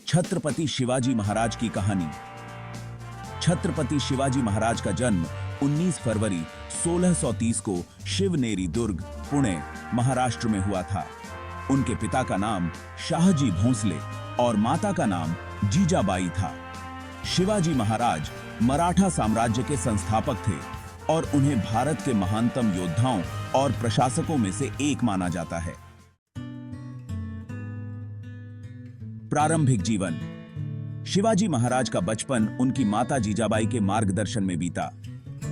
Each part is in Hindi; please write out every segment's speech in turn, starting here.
छत्रपति शिवाजी महाराज की कहानी। छत्रपति शिवाजी महाराज का जन्म 19 फरवरी 1630 को शिवनेरी दुर्ग, पुणे, महाराष्ट्र में हुआ था। उनके पिता का नाम शाहजी भोंसले और माता का नाम जीजाबाई था। शिवाजी महाराज मराठा साम्राज्य के संस्थापक थे और उन्हें भारत के महानतम योद्धाओं और प्रशासकों में से एक माना जाता है। प्रारंभिक जीवन। शिवाजी महाराज का बचपन उनकी माता जीजाबाई के मार्गदर्शन में बीता।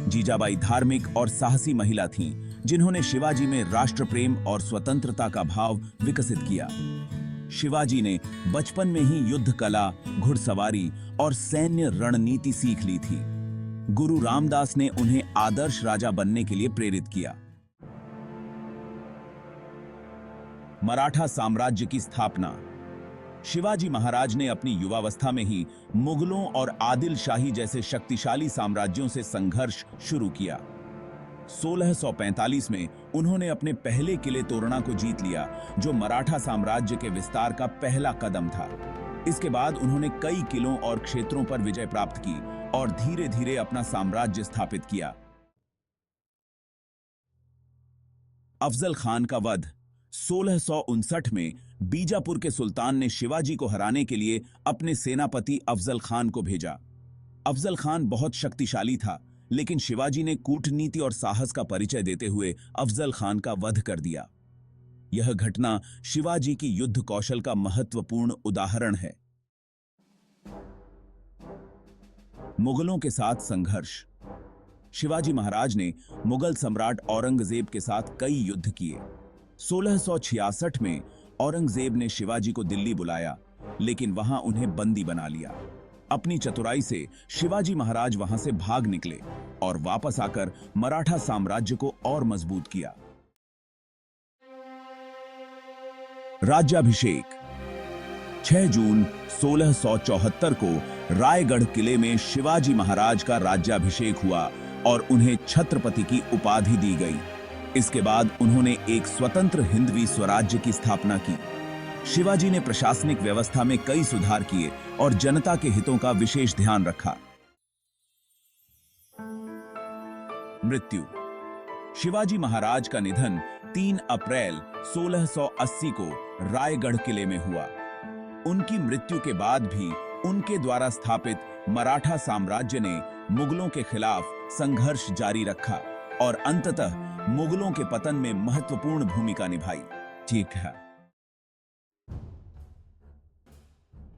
जीजाबाई धार्मिक और साहसी महिला थीं, जिन्होंने शिवाजी में राष्ट्र प्रेम और स्वतंत्रता का भाव विकसित किया। शिवाजी ने बचपन में ही युद्ध कला, घुड़सवारी और सैन्य रणनीति सीख ली थी। गुरु रामदास ने उन्हें आदर्श राजा बनने के लिए प्रेरित किया। मराठा साम्राज्य की स्थापना। शिवाजी महाराज ने अपनी युवावस्था में ही मुगलों और आदिल शाही जैसे शक्तिशाली साम्राज्यों से संघर्ष शुरू किया। 1645 में उन्होंने अपने पहले किले तोरणा को जीत लिया, जो मराठा साम्राज्य के विस्तार का पहला कदम था। इसके बाद उन्होंने कई किलों और क्षेत्रों पर विजय प्राप्त की और धीरे धीरे अपना साम्राज्य स्थापित किया। अफजल खान का वध। 1659 में बीजापुर के सुल्तान ने शिवाजी को हराने के लिए अपने सेनापति अफजल खान को भेजा। अफजल खान बहुत शक्तिशाली था, लेकिन शिवाजी ने कूटनीति और साहस का परिचय देते हुए अफजल खान का वध कर दिया। यह घटना शिवाजी की युद्ध कौशल का महत्वपूर्ण उदाहरण है। मुगलों के साथ संघर्ष। शिवाजी महाराज ने मुगल सम्राट औरंगजेब के साथ कई युद्ध किए। 1666 में औरंगजेब ने शिवाजी को दिल्ली बुलाया, लेकिन वहां उन्हें बंदी बना लिया। अपनी चतुराई से शिवाजी महाराज वहां से भाग निकले और वापस आकर मराठा साम्राज्य को और मजबूत किया। राज्याभिषेक। 6 जून 1674 को रायगढ़ किले में शिवाजी महाराज का राज्याभिषेक हुआ और उन्हें छत्रपति की उपाधि दी गई। इसके बाद उन्होंने एक स्वतंत्र हिंदवी स्वराज्य की स्थापना की। शिवाजी ने प्रशासनिक व्यवस्था में कई सुधार किए और जनता के हितों का विशेष ध्यान रखा। मृत्यु। शिवाजी महाराज का निधन 3 अप्रैल 1680 को रायगढ़ किले में हुआ। उनकी मृत्यु के बाद भी उनके द्वारा स्थापित मराठा साम्राज्य ने मुगलों के खिलाफ संघर्ष जारी रखा और अंततः मुगलों के पतन में महत्वपूर्ण भूमिका निभाई। ठीक है।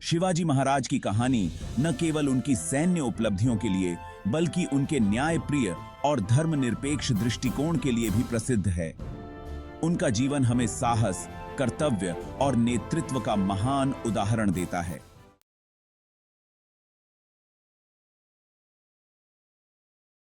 शिवाजी महाराज की कहानी न केवल उनकी सैन्य उपलब्धियों के लिए, बल्कि उनके न्यायप्रिय और धर्मनिरपेक्ष दृष्टिकोण के लिए भी प्रसिद्ध है। उनका जीवन हमें साहस, कर्तव्य और नेतृत्व का महान उदाहरण देता है।